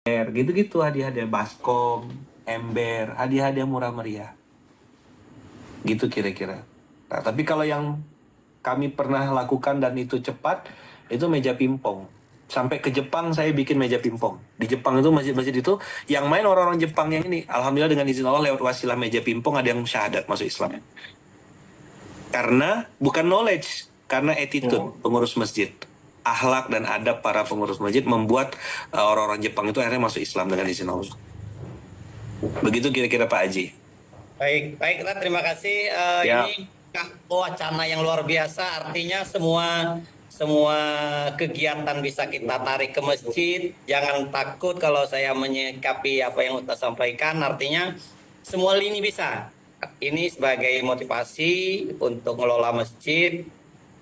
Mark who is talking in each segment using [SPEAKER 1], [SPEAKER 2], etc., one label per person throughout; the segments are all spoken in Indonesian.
[SPEAKER 1] gitu-gitu hadiah-hadiah baskom, ember, hadiah-hadiah murah meriah. Gitu kira-kira. Nah, tapi kalau yang kami pernah lakukan dan itu cepat, itu meja pingpong. Sampai ke Jepang saya bikin meja pingpong. Di Jepang itu masjid-masjid itu yang main orang-orang Jepang yang ini. Alhamdulillah dengan izin Allah lewat wasilah meja pingpong ada yang syahadat masuk Islam. Karena bukan knowledge, karena attitude pengurus masjid. Akhlak dan adab para pengurus masjid membuat orang-orang Jepang itu akhirnya masuk Islam dengan izin Allah. Begitu kira-kira Pak Haji.
[SPEAKER 2] Baik, baiklah, terima kasih.
[SPEAKER 1] Ya.
[SPEAKER 2] Ini wacana yang luar biasa, artinya semua kegiatan bisa kita tarik ke masjid. Jangan takut kalau saya menyikapi apa yang Ustaz sampaikan, artinya semua lini bisa. Ini sebagai motivasi untuk ngelola masjid,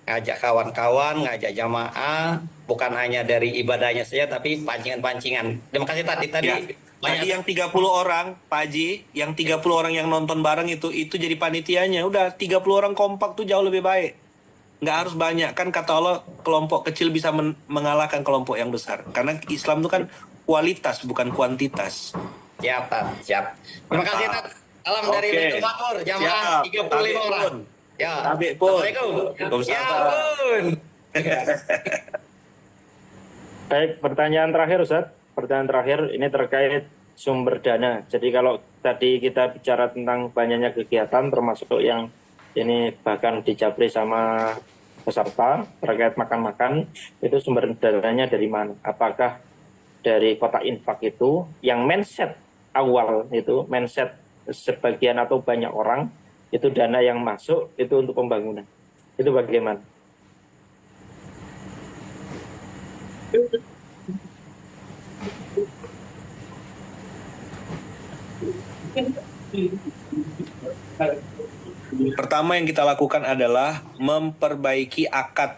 [SPEAKER 2] ngajak kawan-kawan, ngajak jamaah, bukan hanya dari ibadahnya saja, tapi pancingan-pancingan. Terima kasih tadi.
[SPEAKER 1] Ya. Tadi yang 30 orang, Pak Haji, yang 30 orang yang nonton bareng itu jadi panitianya. Udah 30 orang kompak tuh jauh lebih baik. Nggak harus banyak. Kan kata Allah, kelompok kecil bisa mengalahkan kelompok yang besar. Karena Islam itu kan kualitas, bukan kuantitas.
[SPEAKER 2] Siap, Tat. Siap. Terima kasih, Tat. Salam dari Baitul Makmur, jamaah 35 orang. Ya.
[SPEAKER 1] Tabik pun.
[SPEAKER 2] Assalamualaikum. Ya pun.
[SPEAKER 3] Baik, pertanyaan terakhir Ustaz. Pertanyaan terakhir ini terkait sumber dana. Jadi kalau tadi kita bicara tentang banyaknya kegiatan termasuk yang ini bahkan dijabri sama peserta terkait makan-makan, itu sumber dananya dari mana? Apakah dari kotak infak itu yang mindset awal itu, mindset sebagian atau banyak orang, itu dana yang masuk itu untuk pembangunan. Itu bagaimana?
[SPEAKER 1] Pertama yang kita lakukan adalah memperbaiki akad.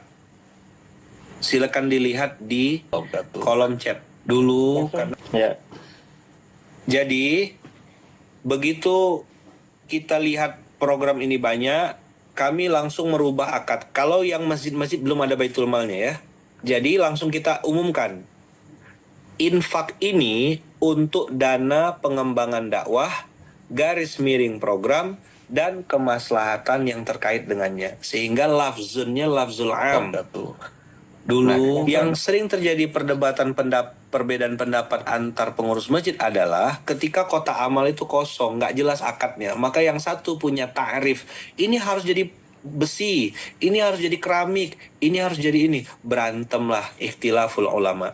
[SPEAKER 1] Silakan dilihat di kolom chat dulu.
[SPEAKER 3] Ya.
[SPEAKER 1] Jadi begitu kita lihat program ini banyak, kami langsung merubah akad. Kalau yang masjid-masjid belum ada baitul malnya ya, jadi langsung kita umumkan. Infak ini untuk dana pengembangan dakwah, garis miring program, dan kemaslahatan yang terkait dengannya. Sehingga lafzunnya lafzul am. Dulu yang sering terjadi perbedaan pendapat antar pengurus masjid adalah ketika kotak amal itu kosong, nggak jelas akadnya. Maka yang satu punya ta'rif, ini harus jadi besi, ini harus jadi keramik, ini harus jadi ini. Berantemlah ikhtilaful ulama.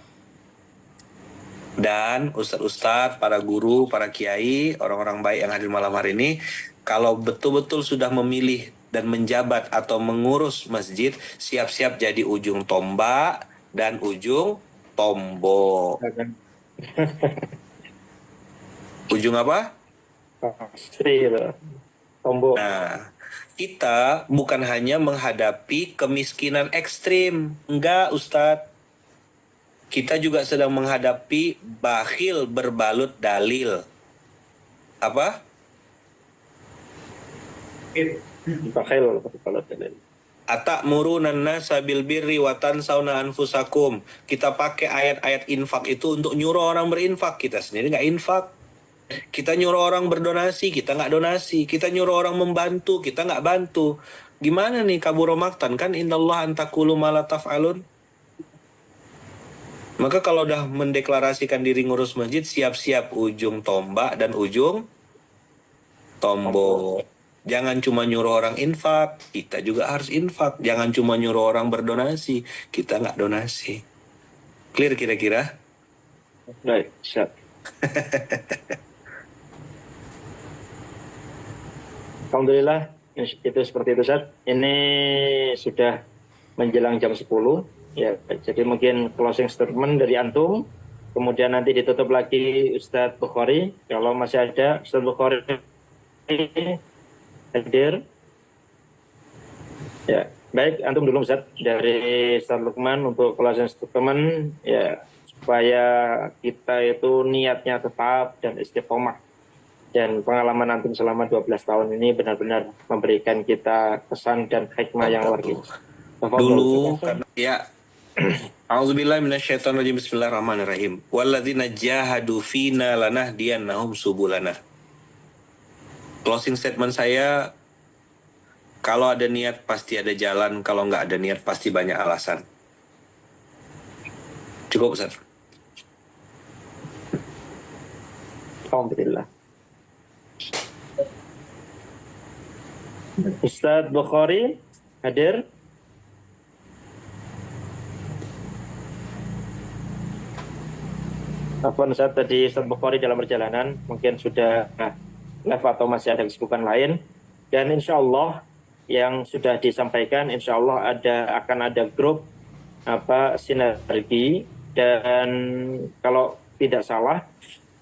[SPEAKER 1] Dan ustadz-ustadz, para guru, para kiai, orang-orang baik yang hadir malam hari ini, kalau betul-betul sudah memilih dan menjabat atau mengurus masjid, siap-siap jadi ujung tombak dan ujung tombok. Ujung apa?
[SPEAKER 3] Tombok.
[SPEAKER 1] Nah, kita bukan hanya menghadapi kemiskinan ekstrim. Enggak, Ustadz. Kita juga sedang menghadapi bakhil berbalut dalil. Apa?
[SPEAKER 3] Bakhil berbalut dalil.
[SPEAKER 1] Atamuruna nasa bil birri wa tansawna anfusakum. Kita pakai ayat-ayat infak itu untuk nyuruh orang berinfak. Kita sendiri nggak infak. Kita nyuruh orang berdonasi, kita nggak donasi. Kita nyuruh orang membantu, kita nggak bantu. Gimana nih kaburo maktan kan? Innallah antakulu ma la taf'alun. Maka kalau udah mendeklarasikan diri ngurus masjid, siap-siap ujung tombak dan ujung tombol. Jangan cuma nyuruh orang infak, kita juga harus infak. Jangan cuma nyuruh orang berdonasi, kita nggak donasi. Clear kira-kira?
[SPEAKER 3] Baik, siap. Alhamdulillah, itu seperti itu, Ustaz. Ini sudah menjelang jam 10. Ya, jadi mungkin closing statement dari Antum. Kemudian nanti ditutup lagi Ustadz Bukhari. Kalau masih ada, Ustadz Bukhari hadir. Ya, baik, Antum dulu Ustadz. Dari Ustadz Lukman untuk closing statement. Ya, supaya kita itu niatnya tetap dan istiqomah. Dan pengalaman Antum selama 12 tahun ini benar-benar memberikan kita kesan dan hikmah yang luar biasa.
[SPEAKER 1] Dulu, karena ya A'udzubillahi minasyaitonirrajim. Bismillahirrahmanirrahim. Walladzina jahadu fina lanahdiyannahum subulana. Closing statement saya, kalau ada niat pasti ada jalan, kalau nggak ada niat pasti banyak alasan. Cukup, Ustaz.
[SPEAKER 3] Alhamdulillah. Ustadz Bukhari hadir? Apapun Ustadz, tadi Ustadz Bukhari dalam perjalanan mungkin sudah live atau masih ada kesibukan lain. Dan insya Allah yang sudah disampaikan, insya Allah akan ada grup sinergi, dan kalau tidak salah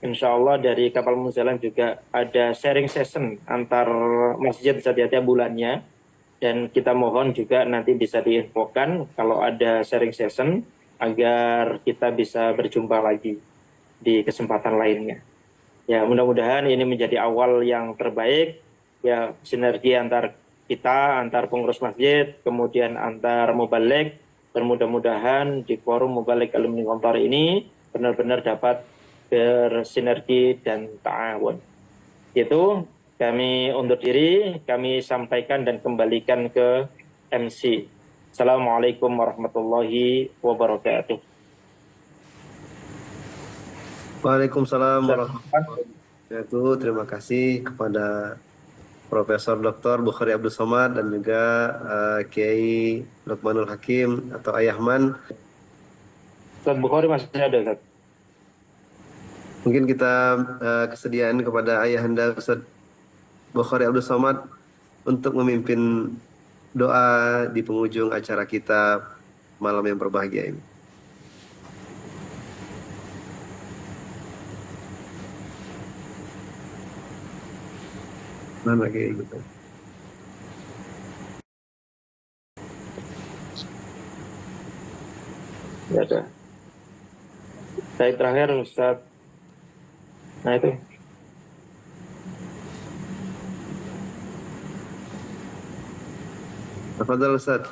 [SPEAKER 3] insya Allah dari Kapal Muzalam juga ada sharing session antar masjid setiap bulannya, dan kita mohon juga nanti bisa diinfokan kalau ada sharing session agar kita bisa berjumpa lagi di kesempatan lainnya. Ya, mudah-mudahan ini menjadi awal yang terbaik, ya, sinergi antar kita, antar pengurus masjid, kemudian antar mubaligh, dan mudah-mudahan di forum mubaligh alumni Qontar ini benar-benar dapat bersinergi dan ta'awun. Itu kami undur diri, kami sampaikan dan kembalikan ke MC. Assalamualaikum warahmatullahi wabarakatuh.
[SPEAKER 4] Waalaikumsalam warahmatullahi wabarakatuh. Terima kasih kepada Profesor Dr. Bukhari Abdul Somad dan juga Kiai Luqmanul Hakim atau Ayahman.
[SPEAKER 3] Ustadz Bukhari masih ada, Ustadz?
[SPEAKER 4] Mungkin kita kesediaan kepada Ayahanda Ustadz Bukhari Abdul Somad untuk memimpin doa di penghujung acara kita malam yang berbahagia ini. Mana kayak gitu.
[SPEAKER 3] Ya ada. Saya terakhir Ustaz. Nah itu.
[SPEAKER 4] Tafadhal Ustaz.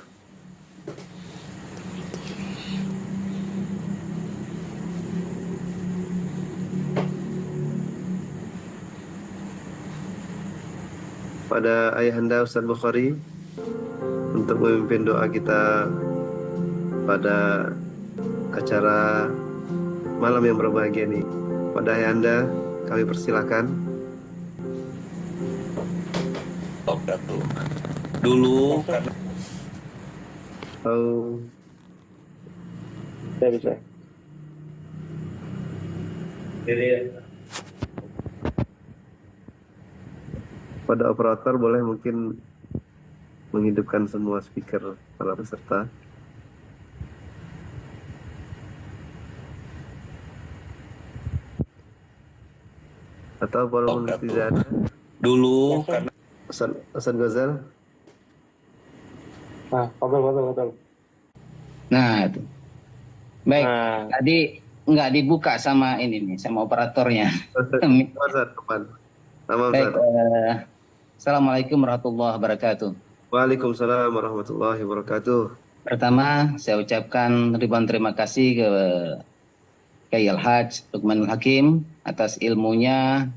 [SPEAKER 4] Pada Ayahanda Ustaz Bukhari untuk memimpin doa kita pada acara malam yang berbahagia ini. Pada Ayahanda kami persilakan.
[SPEAKER 1] Dulu karena
[SPEAKER 3] Saya bisa.
[SPEAKER 4] Pada operator boleh mungkin menghidupkan semua speaker para peserta. Atau walaupun tidak ada.
[SPEAKER 1] dulu karena
[SPEAKER 4] Ustaz Ghazal.
[SPEAKER 3] Nah, betul.
[SPEAKER 5] Nah, itu. Baik,
[SPEAKER 3] Nah,
[SPEAKER 5] tadi nggak dibuka sama ini nih, sama operatornya.
[SPEAKER 4] Ustaz, teman. Nama
[SPEAKER 5] Baik,
[SPEAKER 4] Ustaz.
[SPEAKER 5] Assalamualaikum warahmatullahi wabarakatuh.
[SPEAKER 4] Waalaikumsalam warahmatullahi wabarakatuh.
[SPEAKER 5] Pertama, saya ucapkan ribuan terima kasih ke Kiai Al-Hajj Luqmanul Hakim atas ilmunya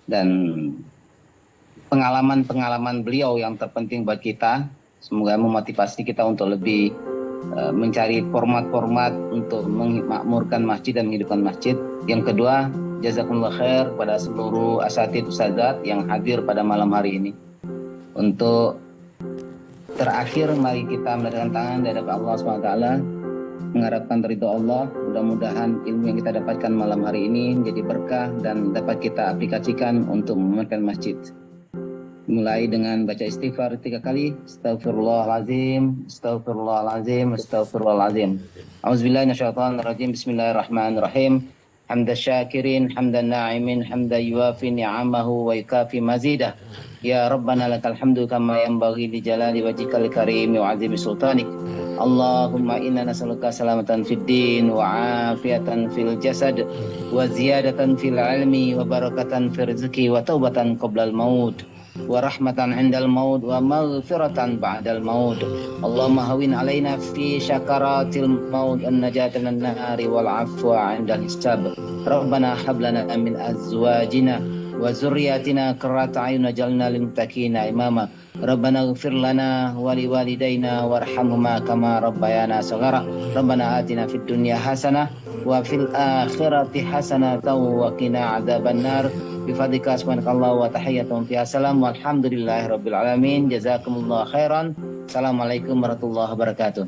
[SPEAKER 5] dan pengalaman-pengalaman beliau yang terpenting buat kita. Semoga memotivasi kita untuk lebih mencari format-format untuk memakmurkan masjid dan menghidupkan masjid. Yang kedua, jazakumullah khair pada seluruh asatidz ustadzat yang hadir pada malam hari ini. Untuk terakhir, mari kita meletakkan tangan di hadapan Allah SWT, mengharapkan ridho Allah. Mudah-mudahan ilmu yang kita dapatkan malam hari ini menjadi berkah dan dapat kita aplikasikan untuk memakmurkan masjid. Mulai dengan baca istighfar 3 kali. Astaghfirullahalazim, astaghfirullahalazim, astaghfirullahalazim. Auzubillahi minasyaitonirrajim. Bismillahirrahmanirrahim. Hamdan syakirin, hamdan na'imin, hamdan yuwafi ni'amahu wa yukafi mazidah. Ya Rabbana lakal hamdu kama yanbaghi li jalali wajhikal karim wa 'azimi sultanik. Allahumma inna nas'aluka salamatan fid din wa 'afiyatan fil jasad wa ziyadatan fil ilmi wa barakatan fil rizqi wa taubatan qoblal maut. ورحمة عند الموت ومغفرة بعد الموت. اللهم هون علينا في شكرات الموت النجاة من النار والعفو عند الحساب. ربنا هب لنا من أزواجنا وذرياتنا قرة أعين واجعلنا للمتقين إماما. ربنا اغفر لنا ولوالدينا وارحمهما كما ربيانا صغارا. ربنا آتنا في الدنيا حسنة وفي الآخرة حسنة وقنا عذاب النار. بفضلك سبحانك الله وتحياتهم فيها سلام والحمد لله رب العالمين. جزاكم الله خيرا. السلام عليكم ورحمة الله وبركاته.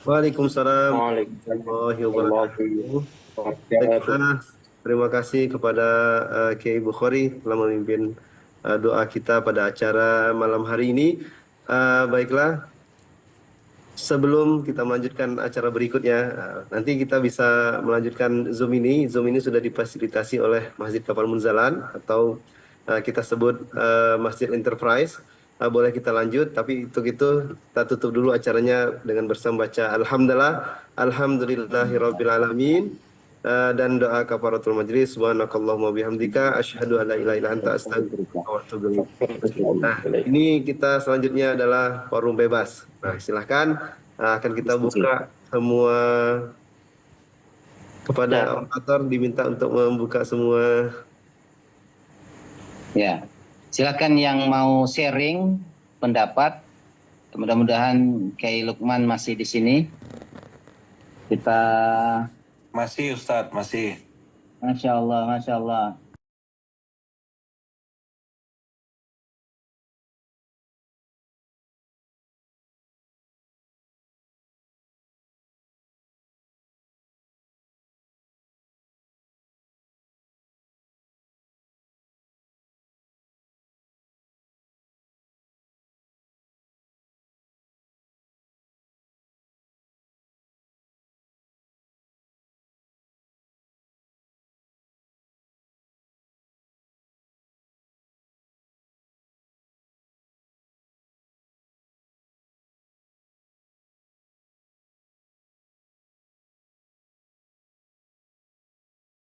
[SPEAKER 4] Waalaikumsalam
[SPEAKER 3] Waalaikumsalam
[SPEAKER 4] warahmatullahi wabarakatuh. Baiklah, terima kasih kepada Kiai Bukhari telah memimpin doa kita pada acara malam hari ini. Baiklah, sebelum kita melanjutkan acara berikutnya, nanti kita bisa melanjutkan Zoom ini. Zoom ini sudah difasilitasi oleh Masjid Kapal Munzalan atau kita sebut Masjid Enterprise. Boleh kita lanjut, tapi untuk itu kita tutup dulu acaranya dengan bersama baca Alhamdulillahirabbil alamin. Dan doa kafaratul majlis, subhanakallahumma bihamdika asyhadu an la ilaha illa anta astaghfiruka wa atubu ilaik. Nah, ini kita selanjutnya adalah forum bebas. Nah, silahkan akan kita buka semua kepada operator, diminta untuk membuka semua.
[SPEAKER 5] Ya, silakan yang mau sharing pendapat. Mudah-mudahan Kiai Lukman masih di sini. Kita
[SPEAKER 1] Masih Ustadz, masih.
[SPEAKER 5] Masya Allah, Masya Allah.